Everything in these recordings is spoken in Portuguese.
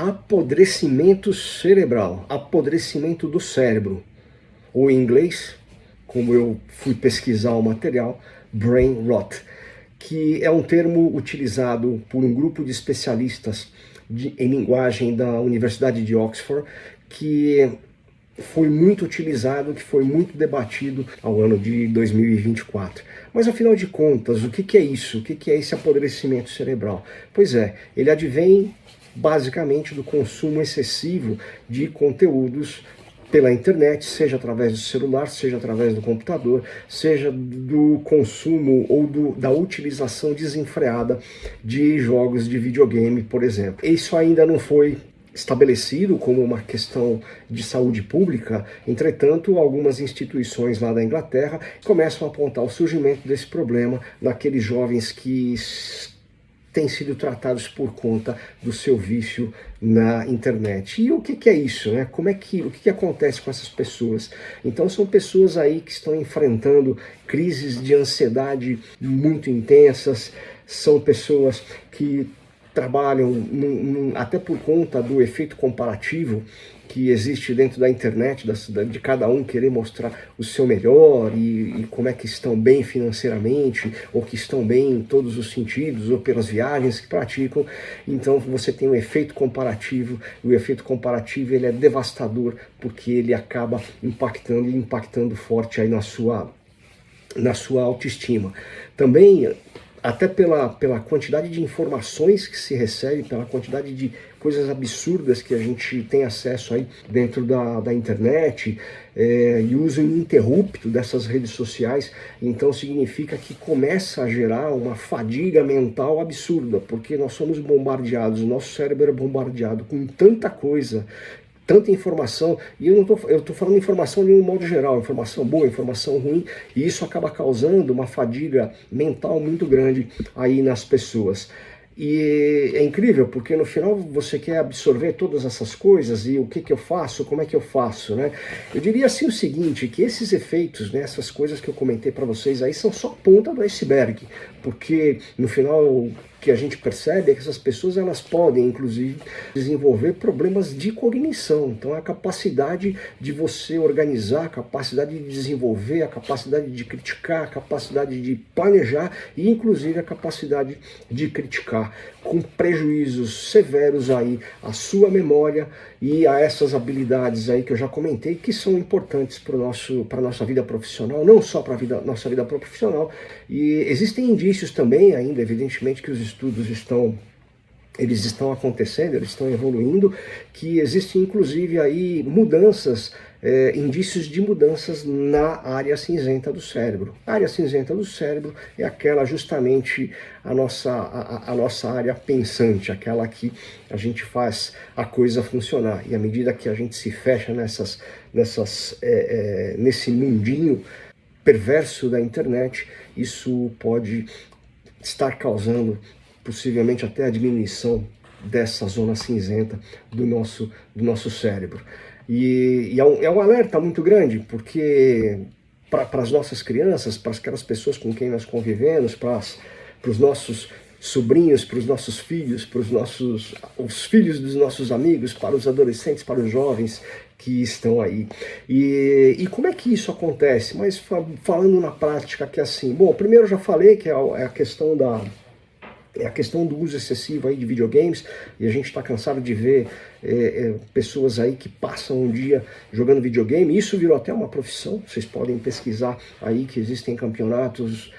apodrecimento cerebral, apodrecimento do cérebro, ou em inglês, como eu fui pesquisar o material, brain rot, que é um termo utilizado por um grupo de especialistas em linguagem da Universidade de Oxford, que foi muito utilizado, que foi muito debatido ao ano de 2024. Mas afinal de contas, o que é isso? O que é esse apodrecimento cerebral? Pois é, ele advém basicamente do consumo excessivo de conteúdos pela internet, seja através do celular, seja através do computador, seja do consumo ou da utilização desenfreada de jogos de videogame, por exemplo. Isso ainda não foi estabelecido como uma questão de saúde pública, entretanto, algumas instituições lá da Inglaterra começam a apontar o surgimento desse problema naqueles jovens que têm sido tratados por conta do seu vício na internet. E o que é isso, né? O que acontece com essas pessoas? Então são pessoas aí que estão enfrentando crises de ansiedade muito intensas, são pessoas que trabalham até por conta do efeito comparativo que existe dentro da internet, de cada um querer mostrar o seu melhor e como é que estão bem financeiramente, ou que estão bem em todos os sentidos, ou pelas viagens que praticam. Então você tem um efeito comparativo, e o efeito comparativo ele é devastador, porque ele acaba impactando forte aí na sua autoestima. Também até pela quantidade de informações que se recebe, pela quantidade de coisas absurdas que a gente tem acesso aí dentro da internet, e uso ininterrupto dessas redes sociais, então significa que começa a gerar uma fadiga mental absurda, porque nós somos bombardeados, o nosso cérebro é bombardeado com tanta coisa, tanta informação, e eu tô falando informação de um modo geral, informação boa, informação ruim, e isso acaba causando uma fadiga mental muito grande aí nas pessoas. E é incrível, porque no final você quer absorver todas essas coisas, e o que eu faço, como é que eu faço, né? Eu diria assim o seguinte, que esses efeitos, né, essas coisas que eu comentei para vocês aí, são só a ponta do iceberg, porque no final o que a gente percebe é que essas pessoas elas podem, inclusive, desenvolver problemas de cognição. Então a capacidade de você organizar, a capacidade de desenvolver, a capacidade de criticar, a capacidade de planejar e inclusive a capacidade de criticar, com prejuízos severos aí à sua memória e a essas habilidades aí que eu já comentei, que são importantes para a nossa vida profissional, não só para a nossa vida profissional. E existem indícios também ainda, evidentemente, que os estudos estão acontecendo, eles estão evoluindo, que existem inclusive aí mudanças, indícios de mudanças na área cinzenta do cérebro. A área cinzenta do cérebro é aquela justamente a nossa área pensante, aquela que a gente faz a coisa funcionar. E à medida que a gente se fecha nesse mundinho perverso da internet, isso pode estar causando possivelmente até a diminuição dessa zona cinzenta do nosso cérebro. E é um alerta muito grande, porque para as nossas crianças, para aquelas pessoas com quem nós convivemos, para os nossos sobrinhos, para os nossos filhos, para os filhos dos nossos amigos, para os adolescentes, para os jovens que estão aí. E como é que isso acontece? Mas falando na prática, que é assim, bom, primeiro eu já falei que é a questão do uso excessivo aí de videogames, e a gente está cansado de ver pessoas aí que passam um dia jogando videogame. Isso virou até uma profissão, vocês podem pesquisar aí que existem campeonatos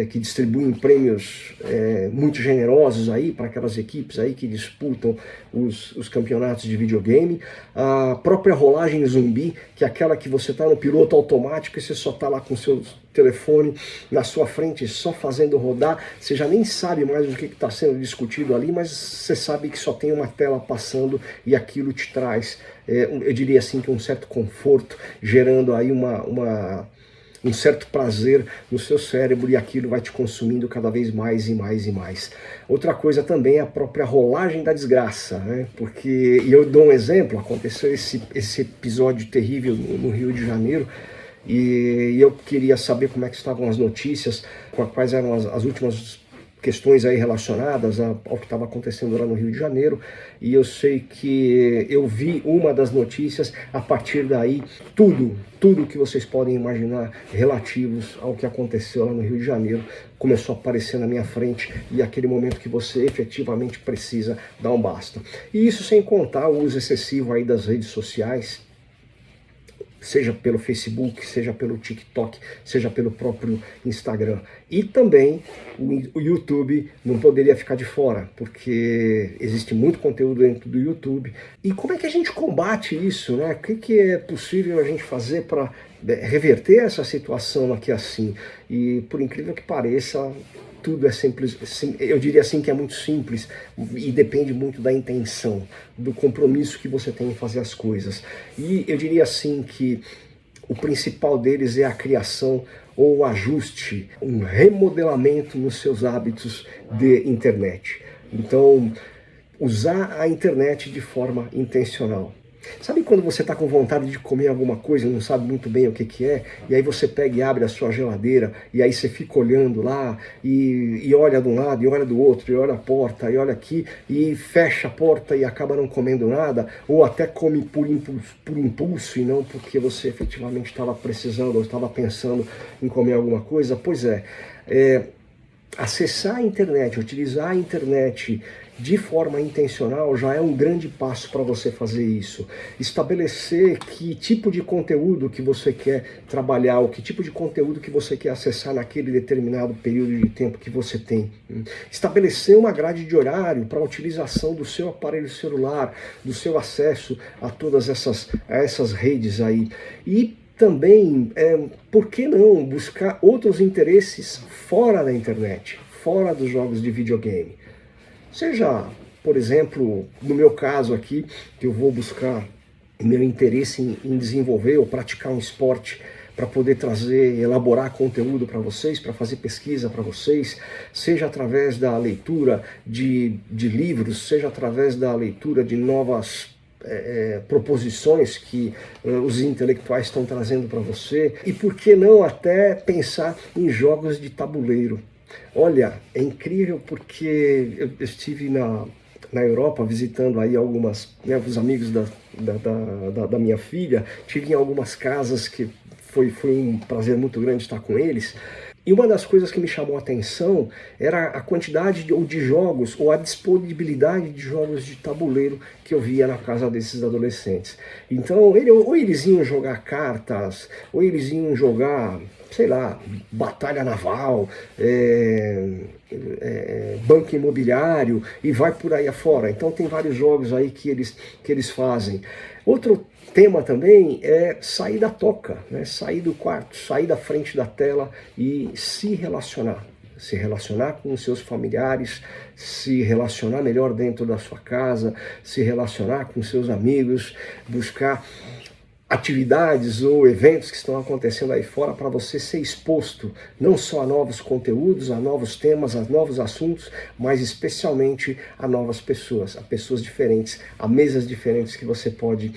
que distribuem prêmios muito generosos aí para aquelas equipes aí que disputam os campeonatos de videogame. A própria rolagem zumbi, que é aquela que você está no piloto automático e você só está lá com o seu telefone na sua frente só fazendo rodar, você já nem sabe mais o que está sendo discutido ali, mas você sabe que só tem uma tela passando e aquilo te traz, eu diria assim, que um certo conforto, gerando aí um certo prazer no seu cérebro, e aquilo vai te consumindo cada vez mais e mais e mais. Outra coisa também é a própria rolagem da desgraça, né? Porque, e eu dou um exemplo, aconteceu esse episódio terrível no Rio de Janeiro, e eu queria saber como é que estavam as notícias, quais eram as últimas questões aí relacionadas ao que estava acontecendo lá no Rio de Janeiro, e eu sei que eu vi uma das notícias, a partir daí tudo que vocês podem imaginar relativos ao que aconteceu lá no Rio de Janeiro começou a aparecer na minha frente, e aquele momento que você efetivamente precisa dar um basta. E isso sem contar o uso excessivo aí das redes sociais, seja pelo Facebook, seja pelo TikTok, seja pelo próprio Instagram. E também o YouTube não poderia ficar de fora, porque existe muito conteúdo dentro do YouTube. E como é que a gente combate isso, né? O que é possível a gente fazer para reverter essa situação aqui assim? E por incrível que pareça, tudo é simples, eu diria assim que é muito simples e depende muito da intenção, do compromisso que você tem em fazer as coisas. E eu diria assim que o principal deles é a criação ou o ajuste, um remodelamento nos seus hábitos de internet. Então, usar a internet de forma intencional. Sabe quando você está com vontade de comer alguma coisa e não sabe muito bem o que é, e aí você pega e abre a sua geladeira, e aí você fica olhando lá, e olha de um lado, e olha do outro, e olha a porta, e olha aqui, e fecha a porta e acaba não comendo nada, ou até come por impulso e não porque você efetivamente estava precisando ou estava pensando em comer alguma coisa? Pois é, acessar a internet, utilizar a internet de forma intencional já é um grande passo para você fazer isso. Estabelecer que tipo de conteúdo que você quer trabalhar, ou que tipo de conteúdo que você quer acessar naquele determinado período de tempo que você tem. Estabelecer uma grade de horário para a utilização do seu aparelho celular, do seu acesso a todas essas redes aí. E também, por que não buscar outros interesses fora da internet, fora dos jogos de videogame? Seja, por exemplo, no meu caso aqui, que eu vou buscar meu interesse em desenvolver ou praticar um esporte para poder trazer, elaborar conteúdo para vocês, para fazer pesquisa para vocês, seja através da leitura de livros, seja através da leitura de novas proposições que os intelectuais estão trazendo para você, e por que não até pensar em jogos de tabuleiro. Olha, é incrível porque eu estive na Europa visitando aí os amigos da minha filha, tive em algumas casas que foi um prazer muito grande estar com eles. E uma das coisas que me chamou a atenção era a quantidade de jogos, ou a disponibilidade de jogos de tabuleiro que eu via na casa desses adolescentes. Então, ou eles iam jogar cartas, ou eles iam jogar, sei lá, batalha naval, banco imobiliário, e vai por aí afora. Então tem vários jogos aí que eles fazem. Outro tema também é sair da toca, né? Sair do quarto, sair da frente da tela e se relacionar com os seus familiares, se relacionar melhor dentro da sua casa, se relacionar com seus amigos, buscar atividades ou eventos que estão acontecendo aí fora para você ser exposto não só a novos conteúdos, a novos temas, a novos assuntos, mas especialmente a novas pessoas, a pessoas diferentes, a mesas diferentes que você pode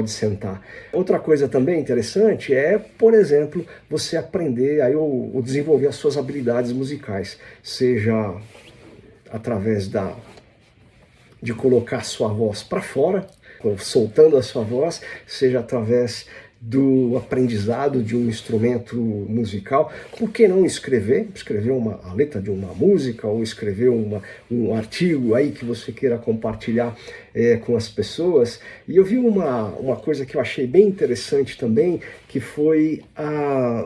sentar. Outra coisa também interessante é, por exemplo, você aprender aí, ou desenvolver as suas habilidades musicais, seja através de colocar a sua voz para fora, soltando a sua voz, seja através do aprendizado de um instrumento musical. Por que não escrever a letra de uma música, ou escrever um artigo aí que você queira compartilhar com as pessoas? E eu vi uma coisa que eu achei bem interessante também, que foi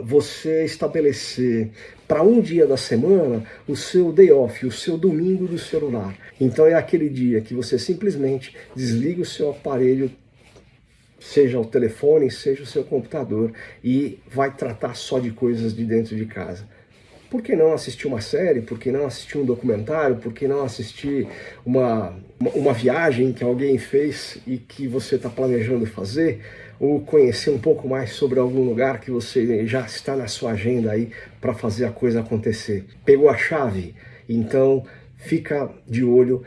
você estabelecer para um dia da semana o seu day off, o seu domingo do celular. Então é aquele dia que você simplesmente desliga o seu aparelho, seja o telefone, seja o seu computador, e vai tratar só de coisas de dentro de casa. Por que não assistir uma série? Por que não assistir um documentário? Por que não assistir uma viagem que alguém fez e que você está planejando fazer? Ou conhecer um pouco mais sobre algum lugar que você já está na sua agenda aí para fazer a coisa acontecer? Pegou a chave? Então fica de olho,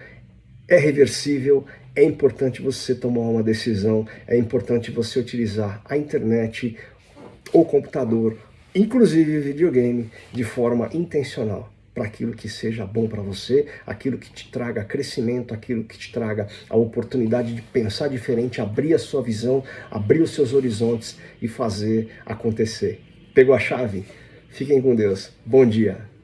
é reversível. É importante você tomar uma decisão, é importante você utilizar a internet, o computador, inclusive videogame, de forma intencional. para aquilo que seja bom para você, aquilo que te traga crescimento, aquilo que te traga a oportunidade de pensar diferente, abrir a sua visão, abrir os seus horizontes e fazer acontecer. Pegou a chave? Fiquem com Deus. Bom dia.